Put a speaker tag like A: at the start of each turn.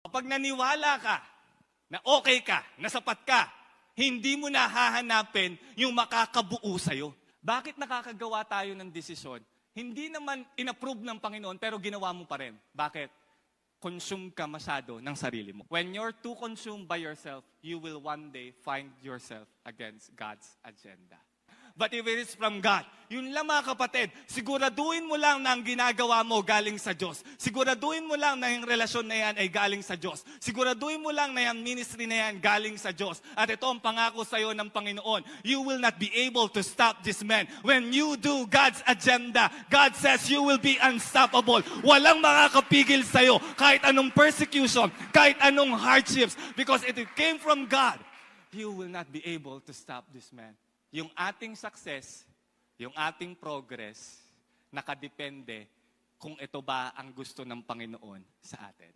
A: Kapag naniwala ka na okay ka, na sapat ka, hindi mo na hahanapin yung makakabuo sa'yo. Bakit nakakagawa tayo ng desisyon? Hindi naman inapprove ng Panginoon pero ginawa mo pa rin. Bakit? Consume ka masyado ng sarili mo. When you're too consumed by yourself, you will one day find yourself against God's agenda. But if it is from God, yun lang mga kapatid, siguraduhin mo lang na ang ginagawa mo galing sa Diyos. Siguraduhin mo lang na yung relasyon na yan ay galing sa Diyos. Siguraduhin mo lang na yung ministry na yan galing sa Diyos. At ito ang pangako sa iyo ng Panginoon. You will not be able to stop this man. When you do God's agenda, God says you will be unstoppable. Walang makakapigil sa iyo kahit anong persecution, kahit anong hardships. Because it came from God. You will not be able to stop this man. Yung ating success, yung ating progress, nakadepende kung ito ba ang gusto ng Panginoon sa atin.